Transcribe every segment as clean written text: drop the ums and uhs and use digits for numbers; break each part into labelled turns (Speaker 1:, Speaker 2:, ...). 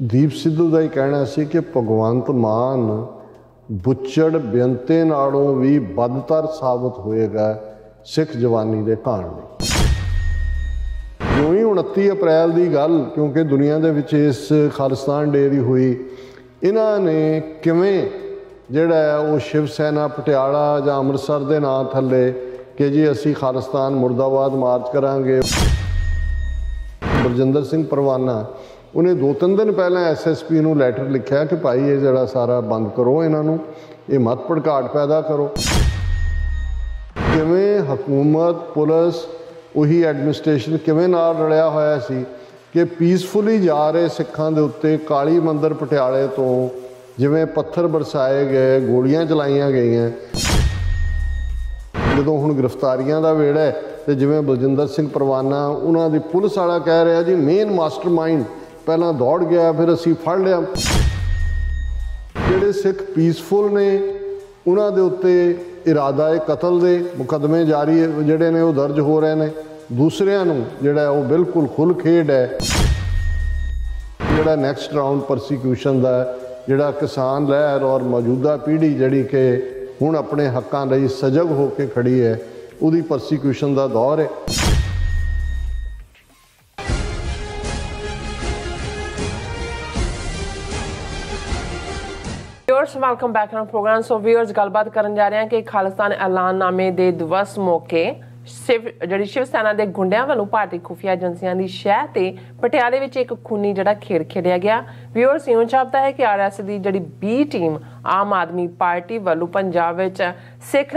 Speaker 1: ਦੀਪ ਸਿੱਧੂ ਦਾ ਹੀ ਕਹਿਣਾ ਸੀ ਕਿ ਭਗਵੰਤ ਮਾਨ ਬੁੱਚੜ ਬੇਨਤੇ ਨਾਲੋਂ ਵੀ ਬਦਤਰ ਸਾਬਤ ਹੋਏਗਾ ਸਿੱਖ ਜਵਾਨੀ ਦੇ ਘਾਣ ਲਈ। ਜਿਉਂ ਹੀ 29 ਅਪ੍ਰੈਲ ਦੀ ਗੱਲ, ਕਿਉਂਕਿ ਦੁਨੀਆ ਦੇ ਵਿੱਚ ਇਸ ਖਾਲਿਸਤਾਨ ਡੇ ਦੀ ਹੋਈ, ਇਹਨਾਂ ਨੇ ਕਿਵੇਂ ਜਿਹੜਾ ਉਹ ਸ਼ਿਵ ਸੈਨਾ ਪਟਿਆਲਾ ਜਾਂ ਅੰਮ੍ਰਿਤਸਰ ਦੇ ਨਾਂ ਥੱਲੇ ਕਿ ਜੀ ਅਸੀਂ ਖਾਲਿਸਤਾਨ ਮੁਰਦਾਬਾਦ ਮਾਰਚ ਕਰਾਂਗੇ। ਬਲਜਿੰਦਰ ਸਿੰਘ ਪਰਵਾਨਾ ਉਹਨੇ 2-3 ਦਿਨ ਪਹਿਲਾਂ SSP ਨੂੰ ਲੈਟਰ ਲਿਖਿਆ ਕਿ ਭਾਈ ਇਹ ਜਿਹੜਾ ਸਾਰਾ ਬੰਦ ਕਰੋ, ਇਹਨਾਂ ਨੂੰ ਇਹ ਮਤ ਭੜਕਾਟ ਪੈਦਾ ਕਰੋ। ਕਿਵੇਂ ਹਕੂਮਤ, ਪੁਲਿਸ, ਉਹੀ ਐਡਮਿਨਿਸਟ੍ਰੇਸ਼ਨ ਕਿਵੇਂ ਨਾਲ ਰਲਿਆ ਹੋਇਆ ਸੀ ਕਿ ਪੀਸਫੁਲੀ ਜਾ ਰਹੇ ਸਿੱਖਾਂ ਦੇ ਉੱਤੇ ਕਾਲੀ ਮੰਦਰ ਪਟਿਆਲੇ ਤੋਂ ਜਿਵੇਂ ਪੱਥਰ ਬਰਸਾਏ ਗਏ, ਗੋਲੀਆਂ ਚਲਾਈਆਂ ਗਈਆਂ। ਜਦੋਂ ਹੁਣ ਗ੍ਰਿਫਤਾਰੀਆਂ ਦਾ ਵੇੜਾ ਹੈ ਤੇ ਜਿਵੇਂ ਬਲਜਿੰਦਰ ਸਿੰਘ ਪਰਵਾਨਾ ਉਹਨਾਂ ਦੀ ਪੁਲਿਸ ਵਾਲਾ ਕਹਿ ਰਿਹਾ ਜੀ ਮੇਨ ਮਾਸਟਰਮਾਈਂਡ ਪਹਿਲਾਂ ਦੌੜ ਗਿਆ, ਫਿਰ ਅਸੀਂ ਫੜ ਲਿਆ। ਜਿਹੜੇ ਸਿੱਖ ਪੀਸਫੁਲ ਨੇ ਉਹਨਾਂ ਦੇ ਉੱਤੇ ਇਰਾਦਾ ਕਤਲ ਦੇ ਮੁਕੱਦਮੇ ਜਾਰੀ ਜਿਹੜੇ ਨੇ ਉਹ ਦਰਜ ਹੋ ਰਹੇ ਨੇ। ਦੂਸਰਿਆਂ ਨੂੰ ਜਿਹੜਾ ਉਹ ਬਿਲਕੁਲ ਖੁੱਲ੍ਹ ਖੇਡ ਹੈ। ਜਿਹੜਾ ਨੈਕਸਟ ਰਾਊਂਡ ਪਰਸੀਕਿਊਸ਼ਨ ਦਾ ਜਿਹੜਾ ਕਿਸਾਨ ਲਹਿਰ ਔਰ ਮੌਜੂਦਾ ਪੀੜ੍ਹੀ ਜਿਹੜੀ ਕਿ ਹੁਣ ਆਪਣੇ ਹੱਕਾਂ ਲਈ ਸਜਗ ਹੋ ਕੇ ਖੜੀ ਹੈ, ਉਹਦੀ ਪਰਸੀਕਿਊਸ਼ਨ ਦਾ ਦੌਰ ਹੈ।
Speaker 2: Welcome back on programme. So viewers, ਗੱਲਬਾਤ ਕਰਨ ਜਾ ਰਹੇ ਹਾਂ ਕਿ ਖਾਲਿਸਤਾਨ ਐਲਾਨਨਾਮੇ ਦੇ ਦਿਵਸ ਮੌਕੇ शिव सेना के गुंडियां वालों भारतीय खुफिया एजेंसियां की शह ते पटियाले विच एक खूनी जिहड़ा खेल खेलिया गया। व्यूअर्स, इउं जापदा है कि RS की जिहड़ी B टीम आम आदमी पार्टी वालों पंजाब विच सिख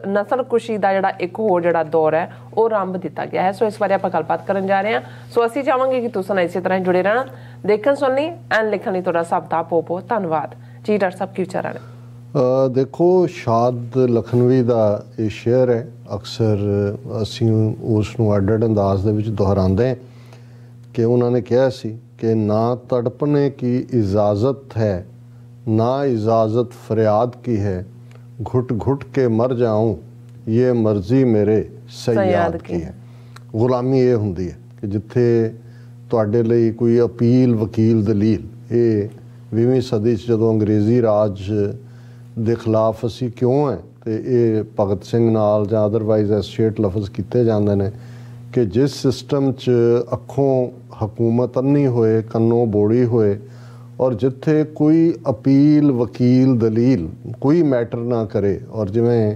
Speaker 2: नस्लकुशी का जिहड़ा एक होर जिहड़ा दौर है वो आरंभ दिता गया है। सो इस बारे आपां गलबात करन जा रहे हैं। सो असीं चाहांगे कि तुसीं इसी तरह जुड़े रहना, देखण सुननी एंड लिखण लई तुहाडा सब दा बहुत बहुत धन्नवाद जी। डॉक्टर साहब की विचार ने?
Speaker 1: देखो, शाद लखनवी का ये शेयर है, अक्सर असी उसनूं अड्ड अड्ड अंदाज दे विच दोहराते हैं कि उन्होंने कहा सी कि ना तड़पने की इजाज़त है, ना इजाज़त फरियाद की है, घुट घुट के मर जाऊं ये मर्जी मेरे सयाद की है। गुलामी ये हुंदी है कि जिथे तुहाडे लई कोई अपील, वकील, दलील, ये 20वीं सदी जदों अंग्रेज़ी राज ਦੇ ਖਿਲਾਫ ਅਸੀਂ ਕਿਉਂ ਹੈ ਤੇ ਇਹ ਭਗਤ ਸਿੰਘ ਨਾਲ ਜਾਂ ਅਦਰਵਾਈਜ਼ ਐਸੋਸੀਏਟ ਲਫ਼ਜ਼ ਕੀਤੇ ਜਾਂਦੇ ਨੇ ਕਿ ਜਿਸ ਸਿਸਟਮ 'ਚ ਅੱਖੋਂ ਹਕੂਮਤ ਅੰਨੀ ਹੋਏ, ਕੰਨੋਂ ਬੋੜੀ ਹੋਏ ਔਰ ਜਿੱਥੇ ਕੋਈ ਅਪੀਲ, ਵਕੀਲ, ਦਲੀਲ ਕੋਈ ਮੈਟਰ ਨਾ ਕਰੇ। ਔਰ ਜਿਵੇਂ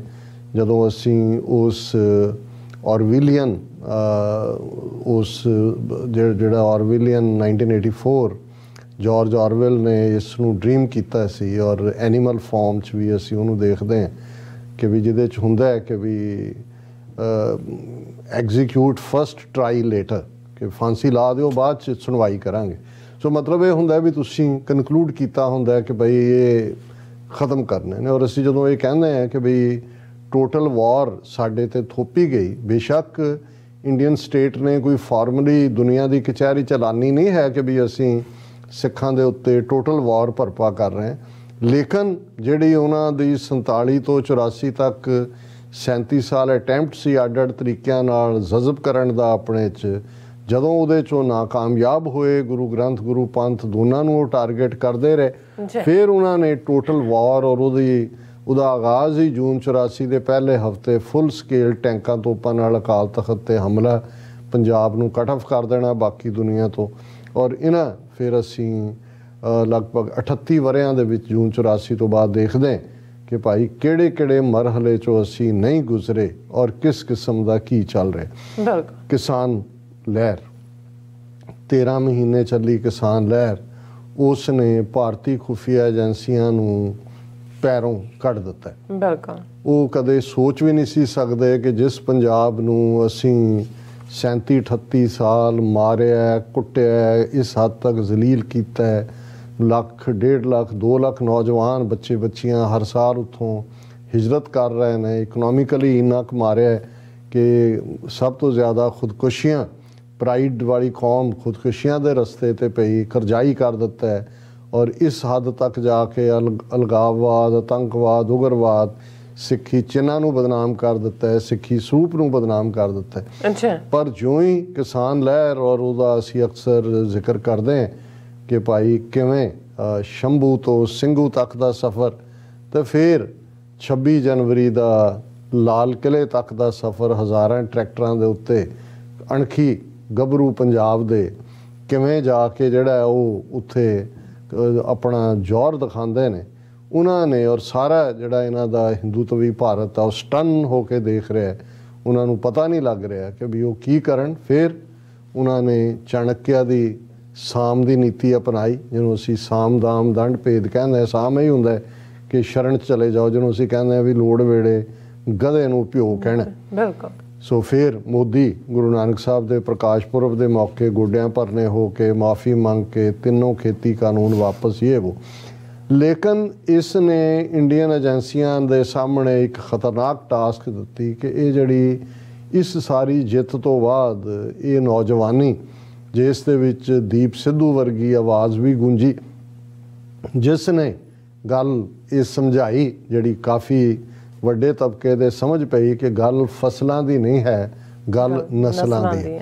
Speaker 1: ਜਦੋਂ ਅਸੀਂ ਉਸ ਔਰਵਿਲੀਅਨ ਜਿਹੜਾ ਔਰਵਿਲੀਅਨ 1984 जॉर्ज ऑरवेल ने इसनूं ड्रीम किया सी और एनीमल फॉर्म च भी असी उन्होंने देखते हैं कि भी जिहदे च हुंदा है कि भी एग्जीक्यूट फस्ट ट्राई लेटर, कि फांसी ला दिओ बाद च सुनवाई करांगे। सो मतलब ये हुंदा है भी तुसीं कनकलूड कीता हुंदा है कि भाई ये ख़त्म करने ने। और असी जदों ये कहंदे हैं कि भी टोटल वॉर साडे ते थोपी गई, बेशक इंडियन स्टेट ने कोई फॉर्मली दुनिया की कचहरी चलानी नहीं है कि भी असी सिखां दे उत्ते टोटल वॉर भरपा कर रहे हैं, लेकिन जिहड़ी उन्हां दी 47 तो 84 तक 37 साल अटैम्प्ट सी अड्ड अड्ड तरीकिਆਂ नाल जज़ब करन दा अपने च, जदों उहदे चों नाकामयाब होए, गुरु ग्रंथ गुरु पंथ दोनों नूं टारगेट करते रहे। फिर उन्होंने टोटल वॉर और ਉਹਦਾ आगाज़ ही जून 84 के पहले हफ्ते फुल स्केल टैंकां तोपां नाल अकाल तख्त ते हमला पंजाब नूं कट ऑफ कर देना बाकी दुनिया तो। और इन्हां फिर असी लगभग 38 वरियां दे विच जून 84 तो बाद देखते हैं कि भाई किहड़े किहड़े मरहले चो असी नहीं गुजरे और किस किस्म का की चल रहा। किसान लहर 13 महीने चली, किसान लहर उसने भारतीय खुफिया एजेंसियां नूं पैरों कढ़ दिता है। वो कदे सोच भी नहीं सी सकते कि जिस पंजाब नूं असी 37-38 साल मारिया, कुटिया, इस हद तक जलील किया है, 1 लाख 1.5 लाख 2 लाख नौजवान बच्चे बच्चियां हर साल उत्थों हिजरत कर रहे हैं, इकनॉमिकली इन्ना क मारिया कि सब तो ज़्यादा खुदकुशियाँ, प्राइड वाली कौम खुदकुशियाँ के रस्ते ते पई, करजाई कर दिता है। और इस हद तक जाके अलगाववाद, आतंकवाद, उग्रवाद, सिखी चिन्हां नूं बदनाम कर दिता है, सिखी सूप नूं बदनाम कर दिता है। अच्छा। पर जो ही किसान लहर और उहदा असीं अक्सर जिक्र करते हैं कि भाई किवें शंभू तो ਸਿੰਘੂ तक का सफ़र तो फिर 26 जनवरी का लाल किले तक का सफ़र हज़ारां ट्रैक्टरां दे उत्ते अणखी गभरू पंजाब दे किवें जाके जिहड़ा वो उत्थे अपना जोर दिखाते हैं उन्होंने और सारा जिहड़ा इन्हां दा हिंदूत्वी भारत आ स्टन होके देख रहा है। उन्होंने पता नहीं लग रहा कि भी वो की करन। फिर उन्होंने चाणक्य की साम की नीति अपनाई जिन्होंने असी साम दाम दंड भेद कहते। साम यही होंगे कि शरण चले जाओ जिन्होंने असी कहते भी लोड़ वेड़े गधे नूं प्यो कहना।
Speaker 2: बिल्कुल। सो
Speaker 1: फिर मोदी गुरु नानक साहब के प्रकाश पुरब के मौके गोडियां भरने हो के माफ़ी मंग के तीनों खेती कानून वापस ये वो। लेकिन इसने इंडियन एजेंसियां के सामने एक खतरनाक टास्क दी कि ये जड़ी इस सारी जित तो बाद ये नौजवानी जिस दे विच दीप सिद्धू वर्गी आवाज़ भी गूंजी जिसने गल ये समझाई जड़ी काफ़ी वड्डे तबके दे समझ पई कि गल फसलों की नहीं है गल नस्लों की।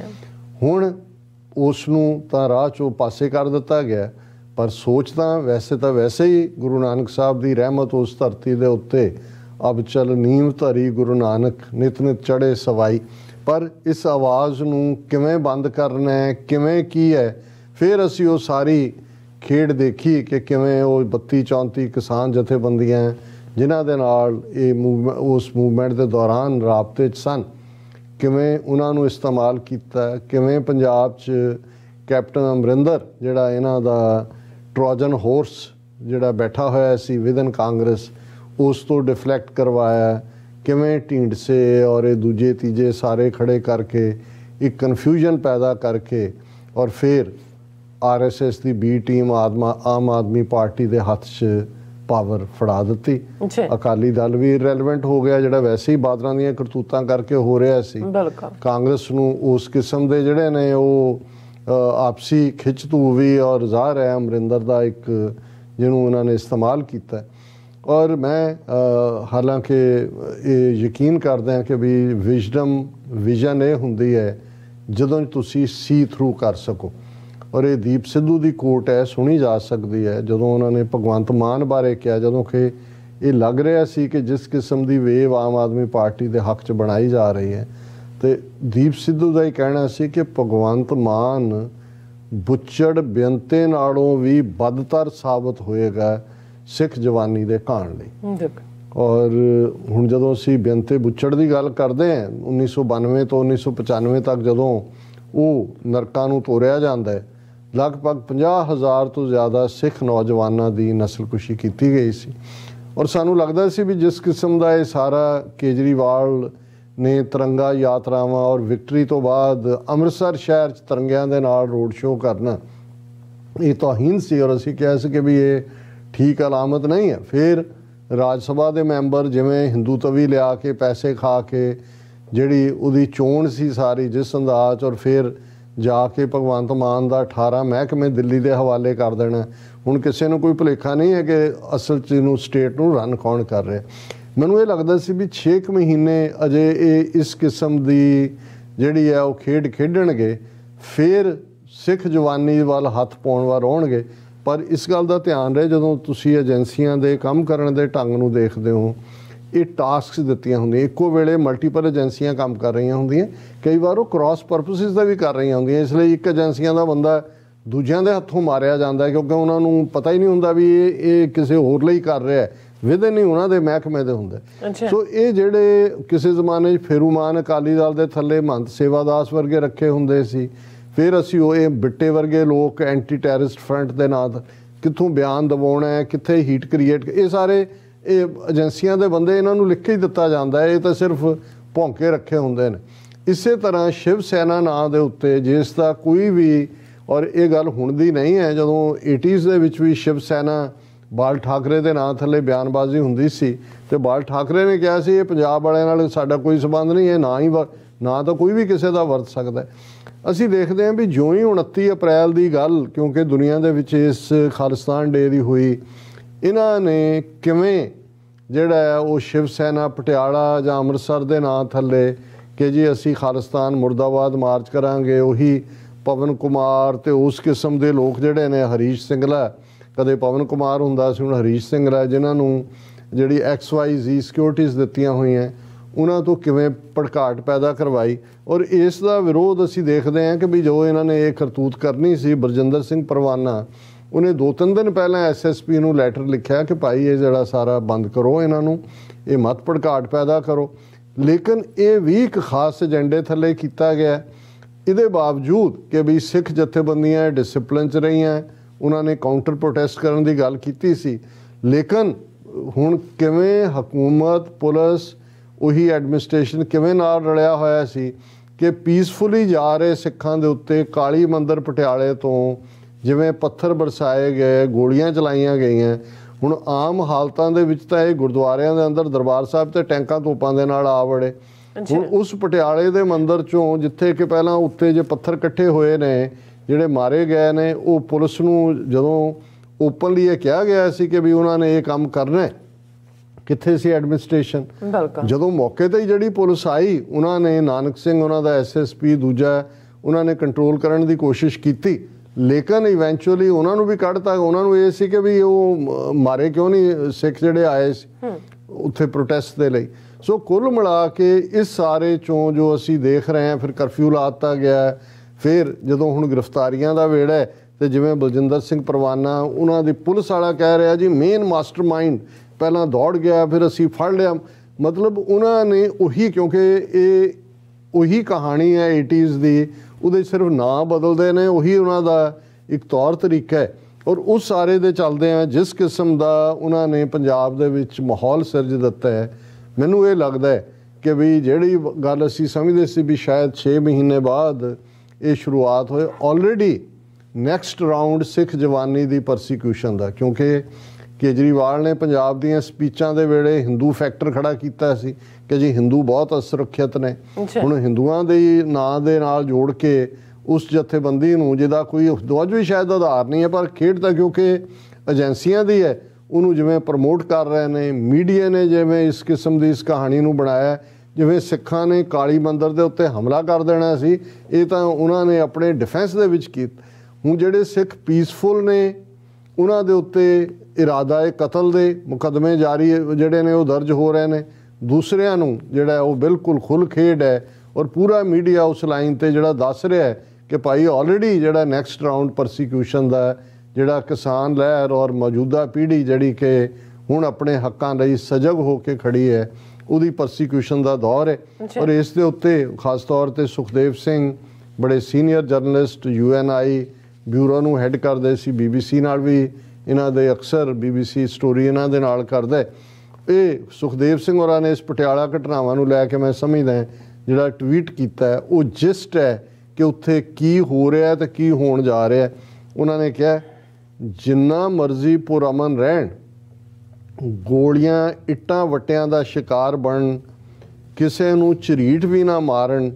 Speaker 1: हुण उसनूं तां राह चों पासे कर दिता गया पर सोचता वैसे ही गुरु नानक साहब की रहमत उस धरती के उत्ते अब चल नीम धरी गुरु नानक नित नित चढ़े सवाई। पर इस आवाज़ नूं किवें बंद करना है किवें की है फिर असी वो सारी खेड देखी कि किवें वो 32-34 किसान जथेबंदियां जिन्हां दे नाल ये उस मूवमेंट के दौरान राबते च सन किवें उन्हां नूं इस्तेमाल किया। किवें पंजाब च कैप्टन अमरिंदर जिहड़ा इन्हां दा ट्रोजन होर्स जिहड़ा बैठा होया सी विदन कांग्रेस उस तो डिफलैक्ट करवाया। किवें ढींडसे और ये दूजे तीजे सारे खड़े करके एक कन्फ्यूजन पैदा करके और फिर RSS की बी टीम आम आदमी पार्टी के हथ च पावर फड़ा दी। अकाली दल भी इरैलेवेंट हो गया जिहड़ा वैसे ही बादलों दी करतूतां करके हो रहा सी। कांग्रेस नूं उस किस्म के जिहड़े ने वो आपसी खिच धू भी और ज़ाहिर है अमरिंदर का एक जिन्होंने उन्होंने इस्तेमाल किया। और मैं हालांकि ये यकीन करदा कि भी विजन ये हुंदी है जदों तुसी सी थ्रू कर सको। और ये दीप सिद्धू की कोट है सुनी जा सकती है जदों उन्होंने भगवंत मान बारे कहा जदों कि ये लग रहा सी कि जिस किस्म की वेव आम आदमी पार्टी के हक च बनाई जा रही है तो दीप सिद्धू का ही कहना सी कि भगवंत मान बुच्चड़ बेनते नालों भी बदतर साबित होएगा सिख जवानी के घाण लई। और हुण जदों असीं बेनते बुच्चड़ की गल करते हैं 1992 तो 1995 तक जदों वो नरकां नूं तोरिया जाता है लगभग 50,000 तो ज़्यादा सिख नौजवानों की नस्लकुशी की गई सी। और सानू लगता सी भी जिस किस्म का ये सारा केजरीवाल ने तिरंगा यात्रावां और विक्टरी तो बाद अमृतसर शहर तिरंगियां दे नाल रोड शो करना ये तौहीन सी और असीं कहा सी कि भी ये ठीक अलामत नहीं है। फिर राज सभा के मैंबर जिमें हिंदू तवी लिया के पैसे खा के जिहड़ी उहदी चोण सी सारी जिस अंदाज और फिर जाके भगवंत मान का 18 महकमे दिल्ली के हवाले कर देना। हुण किसी नूं कोई भुलेखा नहीं है कि असल च स्टेट नूं रन कौन कर रहा। मैनूं ये लगता सी भी 6 महीने अजे ये इस किस्म की जिहड़ी है वो खेड खेडणगे फिर सिख जवानी वाल हथ पाउण वाल आउणगे। पर इस गल का ध्यान रहे जदों तुसीं एजेंसियां दे काम करन दे ढंग नूं देखदे हो ये टास्क दित्तियां होंदियां इक्को वेले मल्टीपल एजेंसियां काम कर रही होंदियां कई बार वो क्रॉस परपसिस का भी कर रही होंदियां इसलिए एक एजेंसियां का बंदा दूजियां दे हत्थों मारिया जाता है क्योंकि उन्होंने पता ही नहीं होंदा भी ये किसी होर लई कर रहा है विधे नहीं उन्होंने महकमे दे हुंदे। सो ये जिहड़े किसी जमाने फेरूमान अकाली दल दे थल्ले महंत सेवादास वर्गे रखे हुंदे सी फिर असी ये बिट्टे वर्गे लोग एंटी टैरिस्ट फ्रंट के नाम कित्थों बयान दबाउणा है कित्थे हीट क्रिएट ये सारे ये एजेंसियां दे बंदे इन्हों लिख ही दिता जाता है ये तो सिर्फ भौंके रखे होंदे ने। इस तरह शिव सेना नाम के उत्ते जिसका कोई भी और ये गल हुण दी नहीं है जदों 80s दे विच भी शिव सेना बाल ठाकरे के नाम थले बयानबाजी हुंदी सी ते बाल ठाकरे ने कहा सी ये पंजाब वालियां नाल साडा कोई संबंध नहीं है ना तो कोई भी किसी का वरत सकता है। असी देखते हैं भी जो ही 29 अप्रैल की गल क्योंकि दुनिया के विच इस खालिस्तान डे की हुई इन्हां ने किवें जिहड़ा है वो शिव सेना पटियाला जां अमृतसर के नाम थले कि जी असी खालिस्तान मुर्दाबाद मार्च करांगे उही ਪਵਨ ਕੁਮਾਰ ਤੇ ਉਸ ਕਿਸਮ ਦੇ ਲੋਕ ਜਿਹੜੇ ਨੇ, ਹਰੀਸ਼ ਸਿੰਘਲਾ, ਕਦੇ ਪਵਨ ਕੁਮਾਰ ਹੁੰਦਾ ਸੀ, ਹੁਣ ਹਰੀਸ਼ ਸਿੰਘਲਾ, ਜਿਨ੍ਹਾਂ ਨੂੰ ਜਿਹੜੀ XYZ ਸਿਕਿਉਰਿਟੀਜ਼ ਦਿੱਤੀਆਂ ਹੋਈਆਂ, ਉਹਨਾਂ ਤੋਂ ਕਿਵੇਂ ਭੜਕਾਟ ਪੈਦਾ ਕਰਵਾਈ। ਔਰ ਇਸ ਦਾ ਵਿਰੋਧ ਅਸੀਂ ਦੇਖਦੇ ਹਾਂ ਕਿ ਵੀ ਜੋ ਇਹਨਾਂ ਨੇ ਇਹ ਕਰਤੂਤ ਕਰਨੀ ਸੀ, ਬਰਜਿੰਦਰ ਸਿੰਘ ਪਰਵਾਨਾ, ਉਹਨੇ 2-3 ਦਿਨ ਪਹਿਲਾਂ SSP ਨੂੰ ਲੈਟਰ ਲਿਖਿਆ ਕਿ ਭਾਈ ਇਹ ਜਿਹੜਾ ਸਾਰਾ ਬੰਦ ਕਰੋ, ਇਹਨਾਂ ਨੂੰ ਇਹ ਮਤ ਭੜਕਾਟ ਪੈਦਾ ਕਰੋ। ਲੇਕਿਨ ਇਹ ਵੀ ਇੱਕ ਖਾਸ ਏਜੰਡੇ ਥੱਲੇ ਕੀਤਾ ਗਿਆ। ਇਹਦੇ ਬਾਵਜੂਦ ਕਿ ਵੀ ਸਿੱਖ ਜਥੇਬੰਦੀਆਂ ਡਿਸਪਲਿਨ 'ਚ ਰਹੀਆਂ, ਉਹਨਾਂ ਨੇ ਕਾਊਂਟਰ ਪ੍ਰੋਟੈਸਟ ਕਰਨ ਦੀ ਗੱਲ ਕੀਤੀ ਸੀ, ਲੇਕਿਨ ਹੁਣ ਕਿਵੇਂ ਹਕੂਮਤ, ਪੁਲਿਸ, ਉਹੀ ਐਡਮਿਨਿਸਟ੍ਰੇਸ਼ਨ ਕਿਵੇਂ ਨਾਲ ਰਲਿਆ ਹੋਇਆ ਸੀ ਕਿ ਪੀਸਫੁਲੀ ਜਾ ਰਹੇ ਸਿੱਖਾਂ ਦੇ ਉੱਤੇ ਕਾਲੀ ਮੰਦਰ ਪਟਿਆਲੇ ਤੋਂ ਜਿਵੇਂ ਪੱਥਰ ਬਰਸਾਏ ਗਏ, ਗੋਲੀਆਂ ਚਲਾਈਆਂ ਗਈਆਂ। ਹੁਣ ਆਮ ਹਾਲਤਾਂ ਦੇ ਵਿੱਚ ਤਾਂ ਇਹ ਗੁਰਦੁਆਰਿਆਂ ਦੇ ਅੰਦਰ ਦਰਬਾਰ ਸਾਹਿਬ ਤੇ ਟੈਂਕਾਂ ਤੋਪਾਂ ਦੇ ਨਾਲ ਆ ਵੜੇ। ਹੁਣ ਉਸ ਪਟਿਆਲੇ ਦੇ ਮੰਦਰ ਚੋਂ ਜਿੱਥੇ ਕਿ ਪਹਿਲਾਂ ਉੱਤੇ ਜੇ ਪੱਥਰ ਇਕੱਠੇ ਹੋਏ ਨੇ, ਜਿਹੜੇ ਮਾਰੇ ਗਏ ਨੇ, ਉਹ ਪੁਲਿਸ ਨੂੰ ਜਦੋਂ ਓਪਨਲੀ ਇਹ ਕਿਹਾ ਗਿਆ ਸੀ ਕਿ ਵੀ ਉਹਨਾਂ ਨੇ ਇਹ ਕੰਮ ਕਰਨਾ, ਕਿੱਥੇ ਸੀ ਐਡਮਿਨਿਸਟ੍ਰੇਸ਼ਨ? ਜਦੋਂ ਮੌਕੇ ਤੇ ਹੀ ਜਿਹੜੀ ਪੁਲਿਸ ਆਈ, ਉਹਨਾਂ ਨੇ ਨਾਨਕ ਸਿੰਘ, ਉਹਨਾਂ ਦਾ SSP, ਦੂਜਾ, ਉਹਨਾਂ ਨੇ ਕੰਟਰੋਲ ਕਰਨ ਦੀ ਕੋਸ਼ਿਸ਼ ਕੀਤੀ, ਲੇਕਿਨ ਇਵੈਂਚੁਅਲੀ ਉਹਨਾਂ ਨੂੰ ਵੀ ਕੱਢਤਾ। ਉਹਨਾਂ ਨੂੰ ਇਹ ਸੀ ਕਿ ਵੀ ਉਹ ਮਾਰੇ ਕਿਉਂ ਨਹੀਂ ਸਿੱਖ ਜਿਹੜੇ ਆਏ ਸੀ ਉੱਥੇ ਪ੍ਰੋਟੈਸਟ ਦੇ ਲਈ। ਸੋ ਕੁੱਲ ਮਿਲਾ ਕੇ ਇਸ ਸਾਰੇ ਚੋਂ ਜੋ ਅਸੀਂ ਦੇਖ ਰਹੇ ਹਾਂ, ਫਿਰ ਕਰਫਿਊ ਲਾ ਦਿੱਤਾ ਗਿਆ। ਫਿਰ ਜਦੋਂ ਹੁਣ ਗ੍ਰਿਫਤਾਰੀਆਂ ਦਾ ਵੇੜਾ ਹੈ ਤੇ ਜਿਵੇਂ ਬਲਜਿੰਦਰ ਸਿੰਘ ਪਰਵਾਨਾ, ਉਹਨਾਂ ਦੀ ਪੁਲਿਸ ਵਾਲਾ ਕਹਿ ਰਿਹਾ ਜੀ ਮੇਨ ਮਾਸਟਰਮਾਈਂਡ ਪਹਿਲਾਂ ਦੌੜ ਗਿਆ, ਫਿਰ ਅਸੀਂ ਫੜ ਲਿਆ। ਮਤਲਬ ਉਹਨਾਂ ਨੇ ਉਹੀ, ਕਿਉਂਕਿ ਇਹ ਉਹੀ ਕਹਾਣੀ ਹੈ 80s ਦੀ, ਉਹਦੇ ਸਿਰਫ ਨਾਂ ਬਦਲਦੇ ਨੇ, ਉਹੀ ਉਹਨਾਂ ਦਾ ਇੱਕ ਤੌਰ ਤਰੀਕਾ ਹੈ। ਔਰ ਉਸ ਸਾਰੇ ਦੇ ਚੱਲਦੇ ਆ ਜਿਸ ਕਿਸਮ ਦਾ ਉਹਨਾਂ ਨੇ ਪੰਜਾਬ ਦੇ ਵਿੱਚ ਮਾਹੌਲ ਸਿਰਜ ਦਿੱਤਾ ਹੈ, ਮੈਨੂੰ ਇਹ ਲੱਗਦਾ ਹੈ ਕਿ ਵੀ ਜਿਹੜੀ ਗੱਲ ਅਸੀਂ ਸਮਝਦੇ ਸੀ ਵੀ ਸ਼ਾਇਦ 6 ਮਹੀਨੇ ਬਾਅਦ ਇਹ ਸ਼ੁਰੂਆਤ ਹੋਏ, ਆਲਰੇਡੀ ਨੈਕਸਟ ਰਾਊਂਡ ਸਿੱਖ ਜਵਾਨੀ ਦੀ ਪਰਸੀਕਿਊਸ਼ਨ ਦਾ, ਕਿਉਂਕਿ ਕੇਜਰੀਵਾਲ ਨੇ ਪੰਜਾਬ ਦੀਆਂ ਸਪੀਚਾਂ ਦੇ ਵੇਲੇ ਹਿੰਦੂ ਫੈਕਟਰ ਖੜਾ ਕੀਤਾ ਸੀ ਕਿ ਜੀ ਹਿੰਦੂ ਬਹੁਤ ਅਸੁਰੱਖਿਅਤ ਨੇ। ਹੁਣ ਹਿੰਦੂਆਂ ਦੇ ਨਾਂ ਦੇ ਨਾਲ ਜੋੜ ਕੇ ਉਸ ਜਥੇਬੰਦੀ ਨੂੰ, ਜਿਹਦਾ ਕੋਈ ਅੱਜ ਵੀ ਸ਼ਾਇਦ ਆਧਾਰ ਨਹੀਂ ਹੈ, ਪਰ ਖੇਡ ਤਾਂ ਕਿਉਂਕਿ ਏਜੰਸੀਆਂ ਦੀ ਹੈ, ਉਹਨੂੰ ਜਿਵੇਂ ਪ੍ਰਮੋਟ ਕਰ ਰਹੇ ਨੇ, ਮੀਡੀਆ ਨੇ ਜਿਵੇਂ ਇਸ ਕਿਸਮ ਦੀ ਇਸ ਕਹਾਣੀ ਨੂੰ ਬਣਾਇਆ, ਜਿਵੇਂ ਸਿੱਖਾਂ ਨੇ ਕਾਲੀ ਮੰਦਰ ਦੇ ਉੱਤੇ ਹਮਲਾ ਕਰ ਦੇਣਾ ਸੀ, ਇਹ ਤਾਂ ਉਹਨਾਂ ਨੇ ਆਪਣੇ ਡਿਫੈਂਸ ਦੇ ਵਿੱਚ ਕੀਤਾ। ਹੁਣ ਜਿਹੜੇ ਸਿੱਖ ਪੀਸਫੁਲ ਨੇ, ਉਹਨਾਂ ਦੇ ਉੱਤੇ ਇਰਾਦਾ ਕਤਲ ਦੇ ਮੁਕੱਦਮੇ ਜਾਰੀ ਜਿਹੜੇ ਨੇ ਉਹ ਦਰਜ ਹੋ ਰਹੇ ਨੇ। ਦੂਸਰਿਆਂ ਨੂੰ ਜਿਹੜਾ ਉਹ ਬਿਲਕੁਲ ਖੁੱਲ੍ਹ ਖੇਡ ਹੈ, ਔਰ ਪੂਰਾ ਮੀਡੀਆ ਉਸ ਲਾਈਨ ਤੇ ਜਿਹੜਾ ਦੱਸ ਰਿਹਾ ਹੈ ਕਿ ਭਾਈ ਆਲਰੇਡੀ ਜਿਹੜਾ ਨੈਕਸਟ ਰਾਊਂਡ ਪਰਸੀਕਿਊਸ਼ਨ ਦਾ, ਜਿਹੜਾ ਕਿਸਾਨ ਲਹਿਰ ਔਰ ਮੌਜੂਦਾ ਪੀੜ੍ਹੀ ਜਿਹੜੀ ਕਿ ਹੁਣ ਆਪਣੇ ਹੱਕਾਂ ਲਈ ਸਜਗ ਹੋ ਕੇ ਖੜੀ ਹੈ, ਉਹਦੀ ਪਰਸੀਕਿਊਸ਼ਨ ਦਾ ਦੌਰ ਹੈ। ਔਰ ਇਸ ਦੇ ਉੱਤੇ ਖਾਸ ਤੌਰ ਤੇ ਸੁਖਦੇਵ ਸਿੰਘ ਬੜੇ ਸੀਨੀਅਰ ਜਰਨਲਿਸਟ, UNI ਬਿਊਰੋ ਨੂੰ ਹੈੱਡ ਕਰਦੇ ਸੀ, BBC ਨਾਲ ਵੀ ਇਹਨਾਂ ਦੇ ਅਕਸਰ BBC ਸਟੋਰੀ ਇਹਨਾਂ ਦੇ ਨਾਲ ਕਰਦਾ। ਇਹ ਸੁਖਦੇਵ ਸਿੰਘ ਹੋਰਾਂ ਨੇ ਇਸ ਪਟਿਆਲਾ ਘਟਨਾਵਾਂ ਨੂੰ ਲੈ ਕੇ ਮੈਂ ਸਮਝਦਾ ਜਿਹੜਾ ਟਵੀਟ ਕੀਤਾ ਉਹ ਜਿਸਟ ਹੈ ਕਿ ਉੱਥੇ ਕੀ ਹੋ ਰਿਹਾ ਤੇ ਕੀ ਹੋਣ ਜਾ ਰਿਹਾ। ਉਹਨਾਂ ਨੇ ਕਿਹਾ ਜਿੰਨਾ ਮਰਜ਼ੀ ਪੁਰਅਮਨ ਰਹਿਣ, ਗੋਲੀਆਂ ਇੱਟਾਂ ਵੱਟਿਆਂ ਦਾ ਸ਼ਿਕਾਰ ਬਣਨ, ਕਿਸੇ ਨੂੰ ਝਰੀਟ ਵੀ ਨਾ ਮਾਰਨ,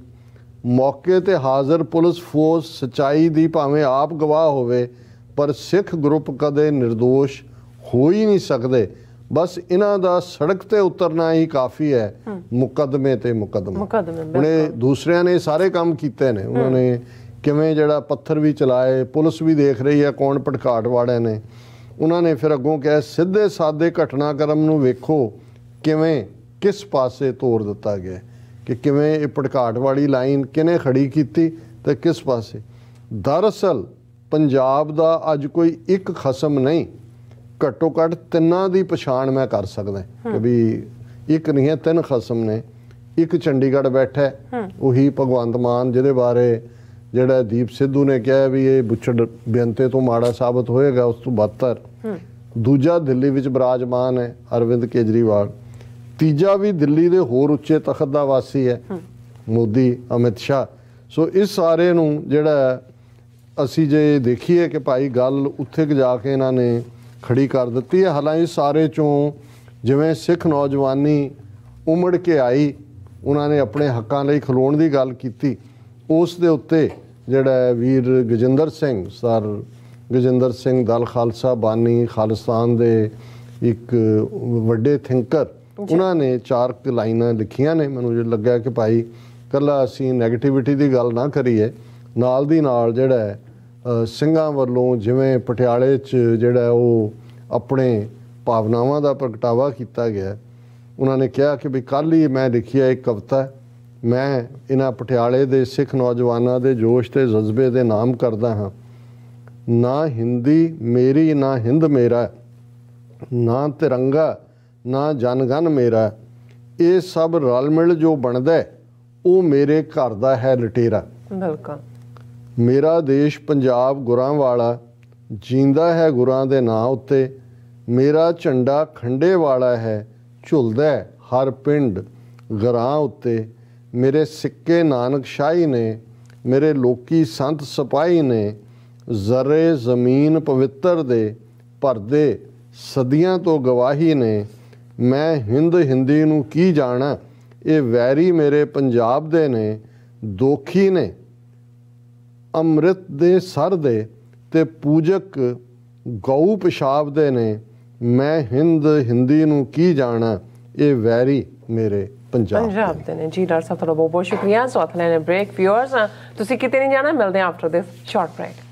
Speaker 1: ਮੌਕੇ ਤੇ ਹਾਜ਼ਰ ਪੁਲਿਸ ਫੋਰਸ ਸੱਚਾਈ ਦੀ ਭਾਵੇਂ ਆਪ ਗਵਾਹ ਹੋਵੇ, ਪਰ ਸਿੱਖ ਗਰੁੱਪ ਕਦੇ ਨਿਰਦੋਸ਼ ਹੋ ਹੀ ਨਹੀਂ ਸਕਦੇ। ਬਸ ਇਹਨਾਂ ਦਾ ਸੜਕ ਤੇ ਉਤਰਨਾ ਹੀ ਕਾਫੀ ਹੈ, ਮੁਕੱਦਮੇ ਤੇ ਮੁਕੱਦਮਾ। ਉਹਨੇ ਦੂਸਰਿਆਂ ਨੇ ਸਾਰੇ ਕੰਮ ਕੀਤੇ ਨੇ, ਉਹਨਾਂ ਨੇ ਕਿਵੇਂ ਜਿਹੜਾ ਪੱਥਰ ਵੀ ਚਲਾਏ, ਪੁਲਿਸ ਵੀ ਦੇਖ ਰਹੀ ਹੈ ਕੌਣ ਭੜਕਾਟ ਵਾਲੇ ਨੇ। ਉਹਨਾਂ ਨੇ ਫਿਰ ਅੱਗੋਂ ਕਿਹਾ ਸਿੱਧੇ ਸਾਦੇ ਘਟਨਾਕ੍ਰਮ ਨੂੰ ਵੇਖੋ ਕਿਵੇਂ ਕਿਸ ਪਾਸੇ ਤੋੜ ਦਿੱਤਾ ਗਿਆ, ਕਿ ਕਿਵੇਂ ਇਹ ਭੜਕਾਟ ਵਾਲੀ ਲਾਈਨ ਕਿਹਨੇ ਖੜੀ ਕੀਤੀ ਤੇ ਕਿਸ ਪਾਸੇ। ਦਰਅਸਲ ਪੰਜਾਬ ਦਾ ਅੱਜ ਕੋਈ ਇੱਕ ਖਸਮ ਨਹੀਂ, ਘੱਟੋ ਘੱਟ ਤਿੰਨਾਂ ਦੀ ਪਛਾਣ ਮੈਂ ਕਰ ਸਕਦਾ ਕਿ ਵੀ ਇੱਕ ਨਹੀਂ ਹੈ, 3 ਖਸਮ ਨੇ। ਇੱਕ ਚੰਡੀਗੜ੍ਹ ਬੈਠਾ, ਉਹੀ ਭਗਵੰਤ ਮਾਨ, ਜਿਹਦੇ ਬਾਰੇ ਜਿਹੜਾ ਦੀਪ ਸਿੱਧੂ ਨੇ ਕਿਹਾ ਵੀ ਇਹ ਬੁੱਚੜ ਬੇਅੰਤੇ ਤੋਂ ਮਾੜਾ ਸਾਬਤ ਹੋਏਗਾ, ਉਸ ਤੋਂ ਬਦਤਰ। ਦੂਜਾ ਦਿੱਲੀ ਵਿੱਚ ਬਿਰਾਜਮਾਨ ਹੈ ਅਰਵਿੰਦ ਕੇਜਰੀਵਾਲ। ਤੀਜਾ ਵੀ ਦਿੱਲੀ ਦੇ ਹੋਰ ਉੱਚੇ ਤਖਤ ਦਾ ਵਾਸੀ ਹੈ ਮੋਦੀ, ਅਮਿਤ ਸ਼ਾਹ। ਸੋ ਇਸ ਸਾਰੇ ਨੂੰ ਜਿਹੜਾ ਅਸੀਂ ਜੇ ਦੇਖੀਏ ਕਿ ਭਾਈ ਗੱਲ ਉੱਥੇ ਜਾ ਕੇ ਇਹਨਾਂ ਨੇ ਖੜੀ ਕਰ ਦਿੱਤੀ ਹੈ। ਹਾਲਾਂਕਿ ਸਾਰੇ ਚੋਂ ਜਿਵੇਂ ਸਿੱਖ ਨੌਜਵਾਨੀ ਉਮੜ ਕੇ ਆਈ, ਉਹਨਾਂ ਨੇ ਆਪਣੇ ਹੱਕਾਂ ਲਈ ਖਲੋਣ ਦੀ ਗੱਲ ਕੀਤੀ, ਉਸ ਦੇ ਉੱਤੇ ਜਿਹੜਾ ਵੀਰ ਗਜਿੰਦਰ ਸਿੰਘ, ਸਰ ਗਜਿੰਦਰ ਸਿੰਘ ਦਲ ਖਾਲਸਾ ਬਾਨੀ, ਖਾਲਿਸਤਾਨ ਦੇ ਇੱਕ ਵੱਡੇ ਥਿੰਕਰ, ਉਹਨਾਂ ਨੇ 4 ਲਾਈਨਾਂ ਲਿਖੀਆਂ ਨੇ। ਮੈਨੂੰ ਜੇ ਲੱਗਿਆ ਕਿ ਭਾਈ ਇਕੱਲਾ ਅਸੀਂ ਨੈਗੇਟਿਵਿਟੀ ਦੀ ਗੱਲ ਨਾ ਕਰੀਏ, ਨਾਲ ਦੀ ਨਾਲ ਜਿਹੜਾ ਹੈ ਸਿੰਘਾਂ ਵੱਲੋਂ ਜਿਵੇਂ ਪਟਿਆਲੇ 'ਚ ਜਿਹੜਾ ਉਹ ਆਪਣੇ ਭਾਵਨਾਵਾਂ ਦਾ ਪ੍ਰਗਟਾਵਾ ਕੀਤਾ ਗਿਆ। ਉਹਨਾਂ ਨੇ ਕਿਹਾ ਕਿ ਵੀ ਕੱਲ੍ਹ ਹੀ ਮੈਂ ਲਿਖੀ ਹੈ ਇੱਕ ਕਵਿਤਾ, ਮੈਂ ਇਹਨਾਂ ਪਟਿਆਲੇ ਦੇ ਸਿੱਖ ਨੌਜਵਾਨਾਂ ਦੇ ਜੋਸ਼ ਤੇ ਜਜ਼ਬੇ ਦੇ ਨਾਮ ਕਰਦਾ ਹਾਂ। ਨਾ ਹਿੰਦੀ ਮੇਰੀ ਨਾ ਹਿੰਦ ਮੇਰਾ, ਨਾ ਤਿਰੰਗਾ ਨਾ ਜਨਗਨ ਮੇਰਾ, ਇਹ ਸਭ ਰਲ ਮਿਲ ਜੋ ਬਣਦਾ ਉਹ ਮੇਰੇ ਘਰ ਦਾ ਹੈ ਲਟੇਰਾ।
Speaker 2: ਬਿਲਕੁਲ।
Speaker 1: ਮੇਰਾ ਦੇਸ਼ ਪੰਜਾਬ ਗੁਰਾਂ ਵਾਲਾ, ਜੀਂਦਾ ਹੈ ਗੁਰਾਂ ਦੇ ਨਾਂ ਉੱਤੇ। ਮੇਰਾ ਝੰਡਾ ਖੰਡੇ ਵਾਲਾ ਹੈ, ਝੁਲਦਾ ਹਰ ਪਿੰਡ ਗਰਾਂ ਉੱਤੇ। ਮੇਰੇ ਸਿੱਕੇ ਨਾਨਕ ਸ਼ਾਹੀ ਨੇ, ਮੇਰੇ ਲੋਕੀ ਸੰਤ ਸਿਪਾਹੀ ਨੇ। ਜ਼ਰੇ ਜ਼ਮੀਨ ਪਵਿੱਤਰ ਦੇ, ਭਰਦੇ ਸਦੀਆਂ ਤੋਂ ਗਵਾਹੀ ਨੇ। ਮੈਂ ਹਿੰਦ ਹਿੰਦੀ ਨੂੰ ਕੀ ਜਾਣਾ, ਇਹ ਵੈਰੀ ਮੇਰੇ ਪੰਜਾਬ ਦੇ ਨੇ। ਦੋਖੀ ਨੇ ਅੰਮ੍ਰਿਤ ਦੇ ਸਰ ਦੇ, ਤੇ ਪੂਜਕ ਗਊ ਪਿਸ਼ਾਬ ਦੇ ਨੇ। ਮੈਂ ਹਿੰਦ ਹਿੰਦੀ ਨੂੰ ਕੀ ਜਾਣਾ, ਇਹ ਵੈਰੀ ਮੇਰੇ ਪੰਜਾਬ ਦੇ
Speaker 2: ਨੇ। ਜੀ ਡਾਕਟਰ ਸਾਹਿਬ ਤੁਹਾਡਾ ਬਹੁਤ ਬਹੁਤ ਸ਼ੁਕਰੀਆ। ਸੋ ਅਥਲੇ ਨੇ ਬ੍ਰੇਕ ਵਿਊਅਰਸ, ਤੁਸੀਂ ਕਿਤੇ ਨਹੀਂ ਜਾਣਾ, ਮਿਲਦੇ ਹਾਂ ਆਫਟਰ ਦਿਸ ਸ਼ਾਰਟ ਬ੍ਰੇਕ।